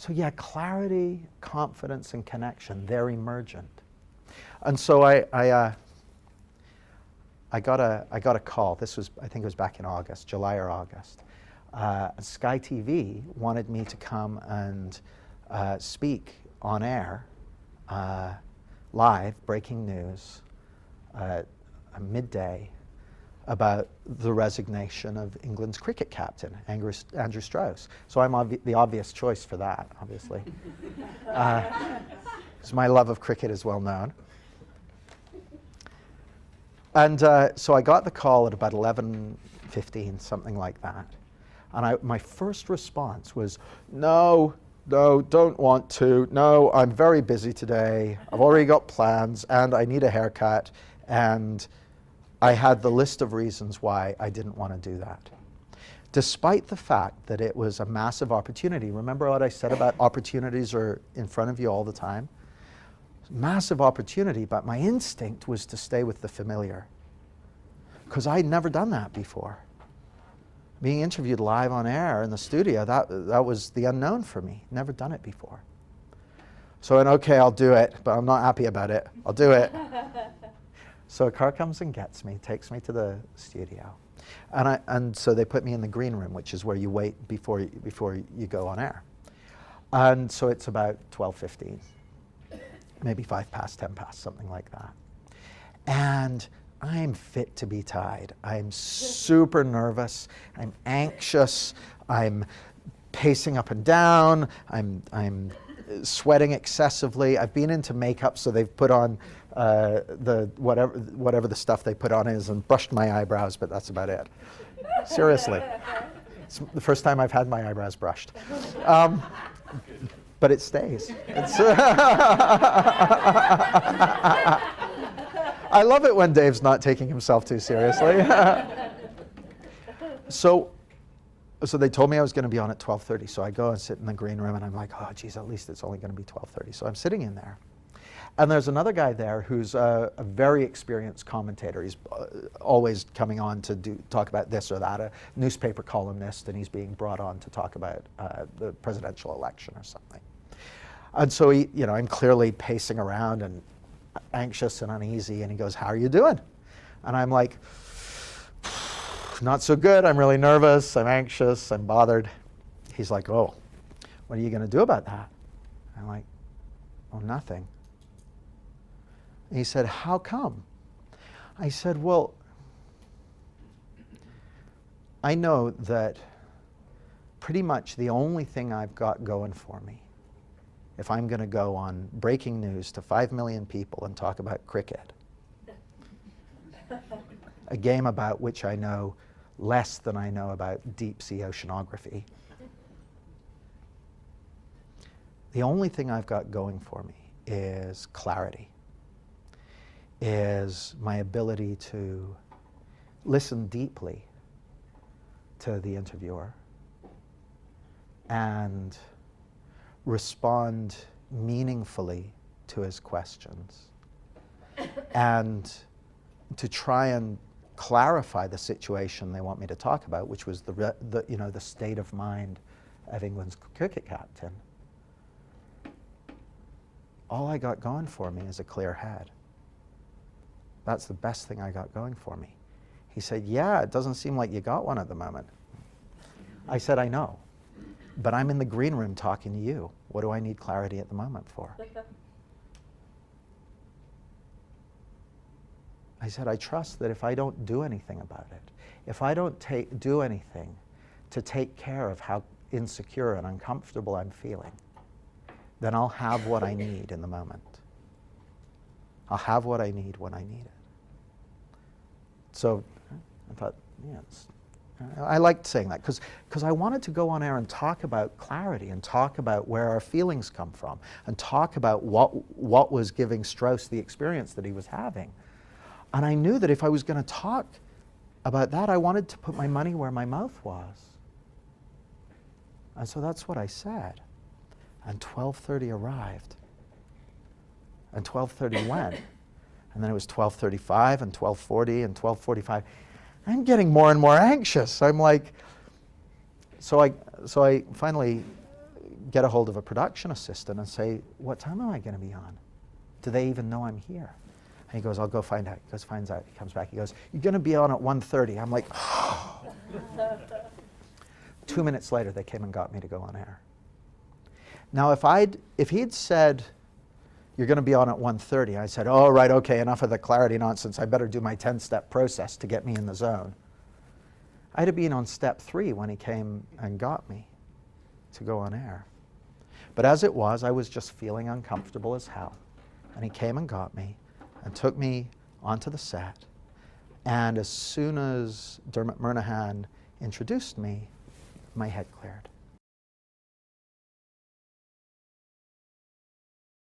So yeah, clarity, confidence, and connection, they're emergent. And so I got a call. This was, I think it was back in August, July or August. Sky TV wanted me to come and speak on air, live, breaking news, midday, about the resignation of England's cricket captain, Andrew Strauss. So I'm the obvious choice for that, obviously. Because my love of cricket is well known. And so I got the call at about 11:15, something like that. And my first response was, no, don't want to. No, I'm very busy today. I've already got plans, and I need a haircut. And I had the list of reasons why I didn't want to do that. Despite the fact that it was a massive opportunity. Remember what I said about opportunities are in front of you all the time? Massive opportunity, but my instinct was to stay with the familiar. Because I'd never done that before. Being interviewed live on air in the studio, that was the unknown for me. Never done it before. So, okay, I'll do it, but I'm not happy about it. I'll do it. So a car comes and gets me, takes me to the studio. And so they put me in the green room, which is where you wait before you go on air. And so it's about 12:15, maybe 5 past, 10 past, something like that. And I'm fit to be tied. I'm super nervous. I'm anxious. I'm pacing up and down. I'm sweating excessively. I've been into makeup, so they've put on the whatever the stuff they put on is, and brushed my eyebrows, but that's about it. Seriously, it's the first time I've had my eyebrows brushed, but it stays. It's I love it when Dave's not taking himself too seriously. So they told me I was going to be on at 12:30. So I go and sit in the green room, and I'm like, oh, geez, at least it's only going to be 12:30. So I'm sitting in there. And there's another guy there who's a very experienced commentator. He's always coming on to talk about this or that, a newspaper columnist, and he's being brought on to talk about the presidential election or something. And so I'm clearly pacing around and anxious and uneasy, and he goes, how are you doing? And I'm like, not so good. I'm really nervous. I'm anxious. I'm bothered. He's like, oh, what are you going to do about that? I'm like, oh, nothing. And he said, how come? I said, well, I know that pretty much the only thing I've got going for me, if I'm going to go on breaking news to 5 million people and talk about cricket, a game about which I know less than I know about deep sea oceanography, the only thing I've got going for me is clarity, is my ability to listen deeply to the interviewer and respond meaningfully to his questions, and to try and clarify the situation they want me to talk about, which was the state of mind of England's cricket captain. All I got going for me is a clear head. That's the best thing I got going for me. He said, yeah, it doesn't seem like you got one at the moment. I said, I know, but I'm in the green room talking to you. What do I need clarity at the moment for? I said, I trust that if I don't do anything about it, if I don't do anything to take care of how insecure and uncomfortable I'm feeling, then I'll have what I need in the moment. I'll have what I need when I need it. So I thought, yeah, I liked saying that because I wanted to go on air and talk about clarity and talk about where our feelings come from and talk about what was giving Strauss the experience that he was having. And I knew that if I was going to talk about that, I wanted to put my money where my mouth was. And so that's what I said. And 12:30 arrived. And 12:30 went. And then it was 12:35 and 12:40 and 12:45. I'm getting more and more anxious. I'm like, so I finally get a hold of a production assistant and say, what time am I going to be on? Do they even know I'm here? And he goes, I'll go find out. He goes, finds out. He comes back. He goes, you're going to be on at 1:30. I'm like, oh. 2 minutes later, they came and got me to go on air. Now, if he'd said, you're going to be on at 1:30, I said, oh, right, okay, enough of the clarity nonsense. I better do my 10-step process to get me in the zone. I'd have been on step 3 when he came and got me to go on air. But as it was, I was just feeling uncomfortable as hell. And he came and got me and took me onto the set. And as soon as Dermot Murnaghan introduced me, my head cleared.